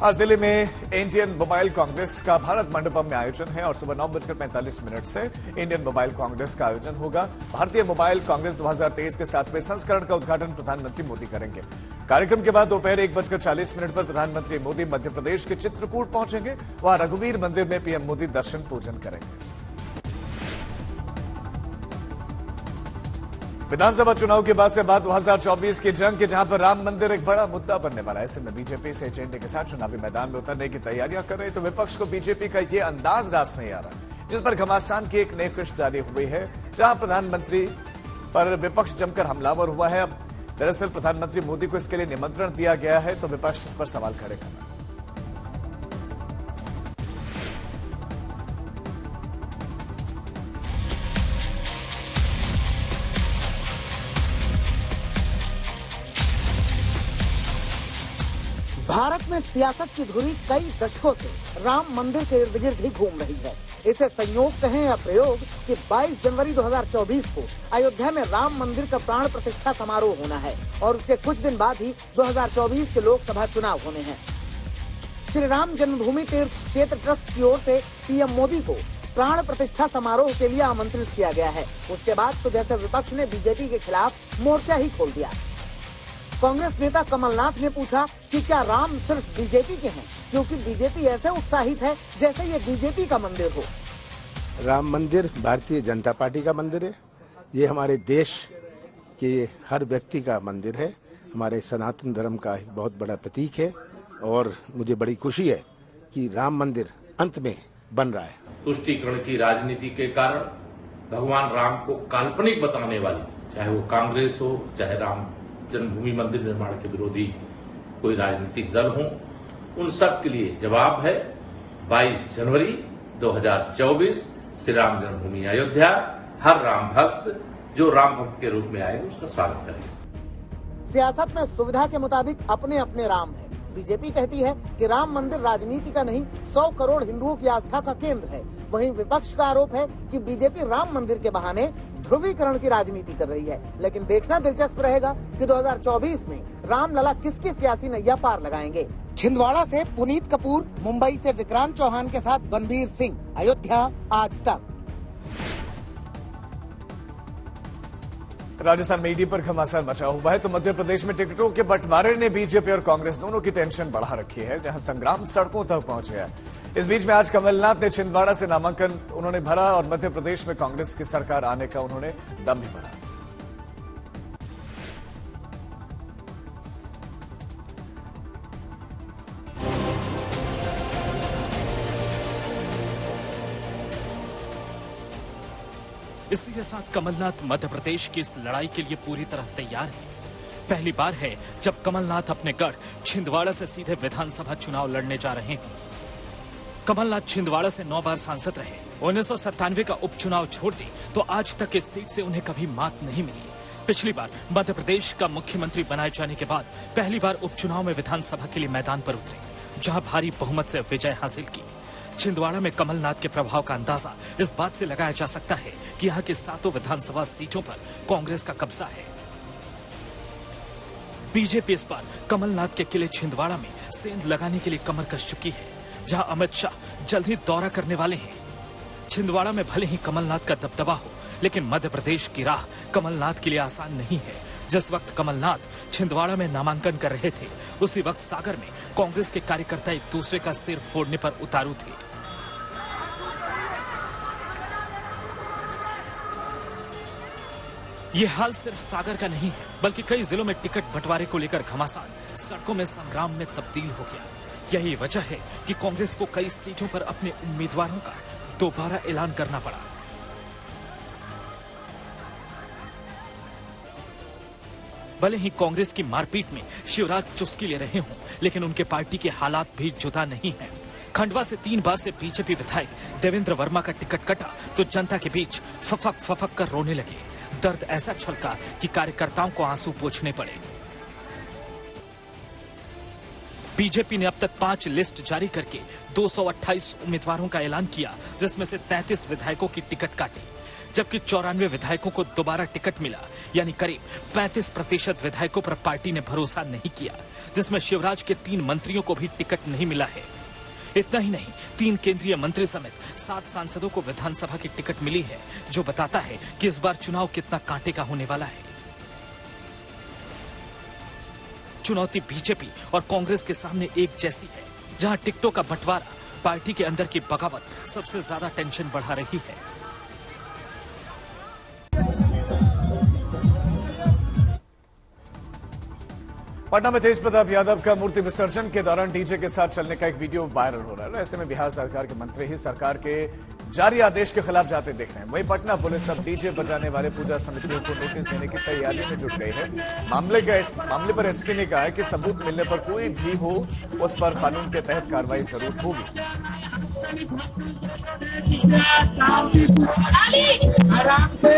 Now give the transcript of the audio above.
आज दिल्ली में Indian mobile Congress का भारत मंडपम में आयोजन है और सुबह 9:45 से इंडियन मोबाइल कांग्रेस का आयोजन होगा। भारतीय मोबाइल कांग्रेस 2023 के 7वें संस्करण का उद्घाटन प्रधानमंत्री मोदी करेंगे। कार्यक्रम के बाद दोपहर 1:40 पर प्रधानमंत्री मोदी मध्य प्रदेश के चित्रकूट पहुंचेंगे। वहां रघुवीर मंदिर में पीएम मोदी दर्शन पूजन करेंगे। विधानसभा चुनाव के बाद से बात 2024 की जंग की, जहां पर राम मंदिर एक बड़ा मुद्दा बनने वाला है। ऐसे में बीजेपी से एजेंडे के साथ चुनावी मैदान में उतरने की तैयारियां कर रही, तो विपक्ष को बीजेपी का ये अंदाज रास नहीं आ रहा, जिस पर घमासान की एक नई किस्त जारी हुई है, जहां प्रधानमंत्री पर विपक्ष जमकर हमलावर हुआ है। अब दरअसल प्रधानमंत्री मोदी को इसके लिए निमंत्रण दिया गया है, तो विपक्ष इस पर सवाल खड़े कर रहा है। भारत में सियासत की धुरी कई दशकों से राम मंदिर के इर्द गिर्द ही घूम रही है। इसे संयोग कहें या प्रयोग कि 22 जनवरी 2024 को अयोध्या में राम मंदिर का प्राण प्रतिष्ठा समारोह होना है और उसके कुछ दिन बाद ही 2024 के लोकसभा चुनाव होने हैं। श्री राम जन्मभूमि तीर्थ क्षेत्र ट्रस्ट की ओर से पीएम मोदी को प्राण प्रतिष्ठा समारोह के लिए आमंत्रित किया गया है। उसके बाद तो जैसे विपक्ष ने बीजेपी के खिलाफ मोर्चा ही खोल दिया। कांग्रेस नेता कमलनाथ ने पूछा कि क्या राम सिर्फ बीजेपी के हैं, क्योंकि बीजेपी ऐसे उत्साहित है जैसे ये बीजेपी का मंदिर हो। राम मंदिर भारतीय जनता पार्टी का मंदिर है। ये हमारे देश के हर व्यक्ति का मंदिर है, हमारे सनातन धर्म का एक बहुत बड़ा प्रतीक है और मुझे बड़ी खुशी है कि राम मंदिर अंत में बन रहा है। तुष्टीकरण की राजनीति के कारण भगवान राम को काल्पनिक बताने वाली, चाहे वो कांग्रेस हो, चाहे राम जन्मभूमि मंदिर निर्माण के विरोधी कोई राजनीतिक दल हो, उन सब के लिए जवाब है 22 जनवरी 2024 श्री राम जन्मभूमि अयोध्या। हर राम भक्त जो राम भक्त के रूप में आए उसका स्वागत करें। सियासत में सुविधा के मुताबिक अपने अपने राम है। बीजेपी कहती है कि राम मंदिर राजनीति का नहीं 100 करोड़ हिंदुओं की आस्था का केंद्र है। वहीं विपक्ष का आरोप है कि बीजेपी राम मंदिर के बहाने ध्रुवीकरण की राजनीति कर रही है। लेकिन देखना दिलचस्प रहेगा कि 2024 में रामलला किसकी सियासी नैया पार लगाएंगे। छिंदवाड़ा से पुनीत कपूर, मुंबई से विक्रांत चौहान के साथ बनबीर सिंह, अयोध्या, आज तक। राजस्थान में ईडी पर घमासान मचा हुआ है, तो मध्य प्रदेश में टिकटों के बंटवारे ने बीजेपी और कांग्रेस दोनों की टेंशन बढ़ा रखी है, जहां संग्राम सड़कों तक पहुंच गया है। इस बीच में आज कमलनाथ ने छिंदवाड़ा से नामांकन उन्होंने भरा और मध्य प्रदेश में कांग्रेस की सरकार आने का उन्होंने दम भी भरा। इसी के साथ कमलनाथ मध्य प्रदेश की इस लड़ाई के लिए पूरी तरह तैयार है। पहली बार है जब कमलनाथ अपने गढ़ छिंदवाड़ा से सीधे विधानसभा चुनाव लड़ने जा रहे हैं। कमलनाथ छिंदवाड़ा से 9 बार सांसद रहे। 1997 का उपचुनाव छोड़ दी तो आज तक इस सीट से उन्हें कभी मात नहीं मिली। पिछली बार मध्य प्रदेश का मुख्यमंत्री बनाए जाने के बाद पहली बार उपचुनाव में विधानसभा के लिए मैदान पर उतरे, जहां भारी बहुमत से विजय हासिल की। छिंदवाड़ा में कमलनाथ के प्रभाव का अंदाजा इस बात से लगाया जा सकता है कि यहाँ की 7 विधानसभा सीटों पर कांग्रेस का कब्जा है। बीजेपी इस बार कमलनाथ के किले छिंदवाड़ा में सेंध लगाने के लिए कमर कस चुकी है, जहां अमित शाह जल्द ही दौरा करने वाले हैं। छिंदवाड़ा में भले ही कमलनाथ का दबदबा हो, लेकिन मध्य प्रदेश की राह कमलनाथ के लिए आसान नहीं है। जिस वक्त कमलनाथ छिंदवाड़ा में नामांकन कर रहे थे, उसी वक्त सागर में कांग्रेस के कार्यकर्ता एक दूसरे का सिर फोड़ने पर उतारू थे। ये हाल सिर्फ सागर का नहीं है, बल्कि कई जिलों में टिकट बंटवारे को लेकर घमासान सड़कों में संग्राम में तब्दील हो गया। यही वजह है कि कांग्रेस को कई सीटों पर अपने उम्मीदवारों का दोबारा ऐलान करना पड़ा। भले ही कांग्रेस की मारपीट में शिवराज चुस्की ले रहे हों, लेकिन उनके पार्टी के हालात भी जुदा नहीं हैं। खंडवा से 3 बार से बीजेपी विधायक देवेंद्र वर्मा का टिकट कटा तो जनता के बीच फफक फफक कर रोने लगे। दर्द ऐसा छलका कि कार्यकर्ताओं को आंसू पोंछने पड़े। बीजेपी ने अब तक 5 लिस्ट जारी करके 228 उम्मीदवारों का ऐलान किया, जिसमें से 33 विधायकों की टिकट काटी, जबकि 94 विधायकों को दोबारा टिकट मिला। यानी करीब 35% विधायकों पर पार्टी ने भरोसा नहीं किया, जिसमें शिवराज के 3 मंत्रियों को भी टिकट नहीं मिला है। इतना ही नहीं, 3 केंद्रीय मंत्री समेत 7 सांसदों को विधानसभा की टिकट मिली है, जो बताता है कि इस बार चुनाव कितना कांटे का होने वाला है। चुनौती बीजेपी और कांग्रेस के सामने एक जैसी है, जहां टिकटों का बंटवारा, पार्टी के अंदर की बगावत सबसे ज्यादा टेंशन बढ़ा रही है। पटना में तेज प्रताप यादव का मूर्ति विसर्जन के दौरान डीजे के साथ चलने का एक वीडियो वायरल हो रहा है। ऐसे में बिहार सरकार के मंत्री ही सरकार के जारी आदेश के खिलाफ जाते दिख रहे हैं। वहीं पटना पुलिस अब डीजे बजाने वाले पूजा समितियों को नोटिस देने की तैयारी में जुट गई है। मामले पर एसपी ने कहा है कि सबूत मिलने पर कोई भी हो, उस पर कानून के तहत कार्रवाई जरूर होगी। आराम से